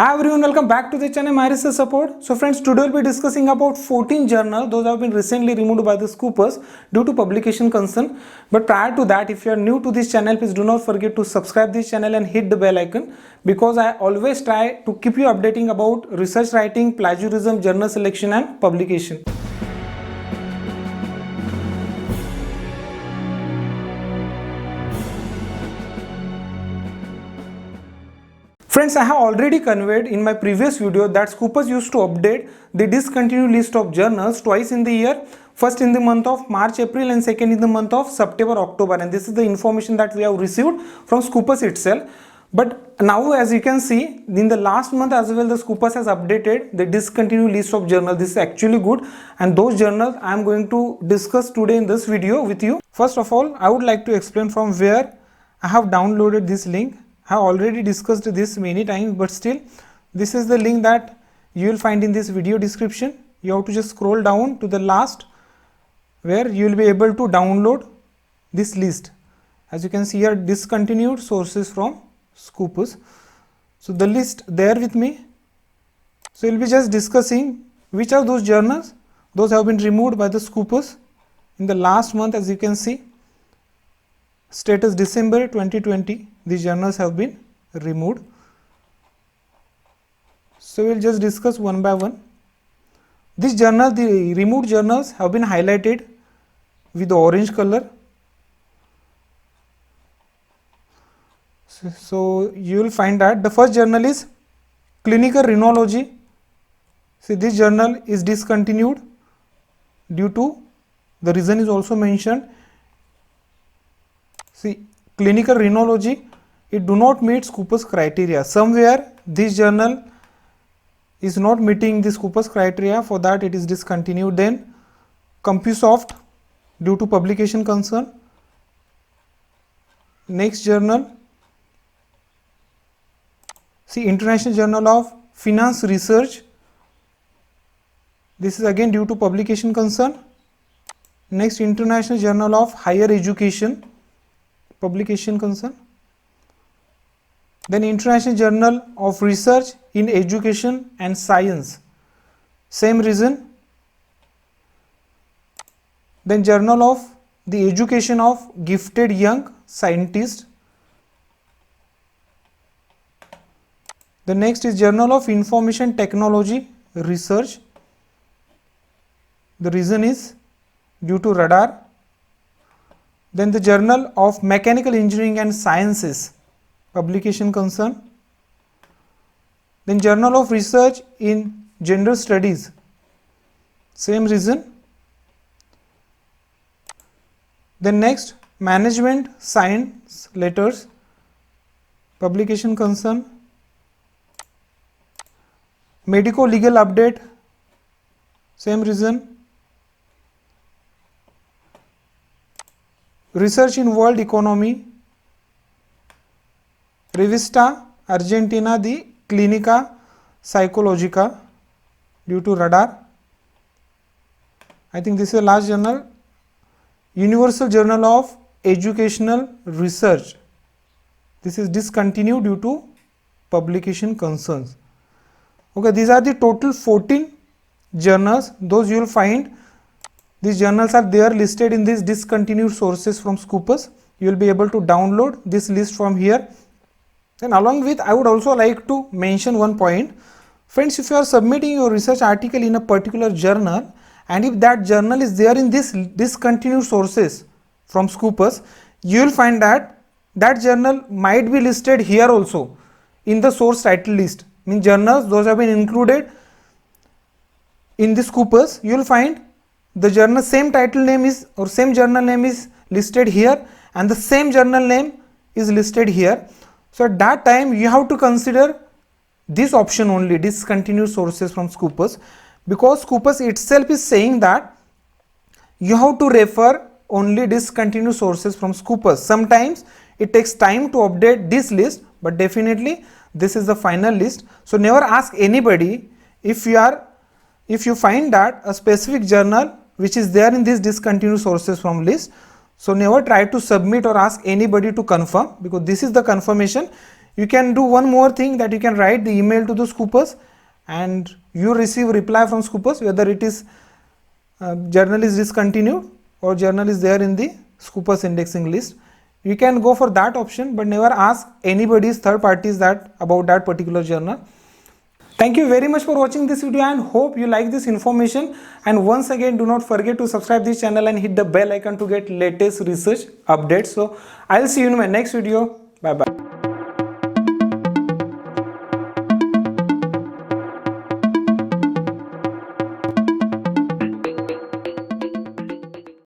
Hi everyone, welcome back to the channel My Research Support. So friends, today we'll be discussing about 14 journals. Those have been recently removed by the Scopus due to publication concern. But prior to that, if you are new to this channel, please do not forget to subscribe this channel and hit the bell icon, because I always try to keep you updating about research writing, plagiarism, journal selection and publication. Friends, I have already conveyed in my previous video that Scopus used to update the discontinued list of journals twice in the year, first in the month of March, April and second in the month of September, October, and this is the information that we have received from Scopus itself. But now as you can see, in the last month as well, the Scopus has updated the discontinued list of journals. This is actually good, and those journals I am going to discuss today in this video with you. First of all, I would like to explain from where I have downloaded this link. I have already discussed this many times, but still this is the link that you will find in this video description. You have to just scroll down to the last where you will be able to download this list. As you can see here, discontinued sources from Scopus. So the list there with me. So we will be just discussing which are those journals. Those have been removed by the Scopus in the last month. As you can see, status December 2020, these journals have been removed. So we'll just discuss one by one. These journals, the removed journals, have been highlighted with the orange color. So you will find that the first journal is Clinical Rhinology. See, this journal is discontinued due to, the reason is also mentioned. See, Clinical Rhinology, it do not meet Scopus criteria. Somewhere this journal is not meeting the Scopus criteria, for that it is discontinued. Then CompuSoft, due to publication concern. Next journal, see, International Journal of Finance Research. This is again due to publication concern. Next, International Journal of Higher Education, publication concern. Then International Journal of Research in Education and Science, same reason. Then Journal of the Education of Gifted Young Scientists. The next is Journal of Information Technology Research. The reason is due to radar. Then the Journal of Mechanical Engineering and Sciences, publication concern. Then Journal of Research in Gender Studies, same reason. Then next, Management Science Letters, publication concern. Medico Legal Update, same reason. Research in World Economy, Revista Argentina di Clinica Psicologica, due to radar. I think this is the last journal, Universal Journal of Educational Research. This is discontinued due to publication concerns. Okay, these are the total 14 journals. Those you will find. These journals are there listed in these discontinued sources from Scopus. You will be able to download this list from here. And along with, I would also like to mention one point. Friends, if you are submitting your research article in a particular journal, and if that journal is there in this discontinued sources from Scopus, you will find that that journal might be listed here also in the source title list. Means journals, those have been included in the Scopus. You will find the journal same title name is, or same journal name is listed here, and the same journal name is listed here. So at that time you have to consider this option only, discontinued sources from Scopus, because Scopus itself is saying that you have to refer only discontinued sources from Scopus. Sometimes it takes time to update this list, but definitely this is the final list. So never ask anybody if you find that a specific journal which is there in this discontinued sources from list. So never try to submit or ask anybody to confirm, because this is the confirmation. You can do one more thing, that you can write the email to the Scopus and you receive reply from Scopus whether it is journal is discontinued or journal is there in the Scopus indexing list. You can go for that option, but never ask anybody's third parties that about that particular journal. Thank you very much for watching this video and hope you like this information. And once again, do not forget to subscribe this channel and hit the bell icon to get latest research updates. So I'll see you in my next video.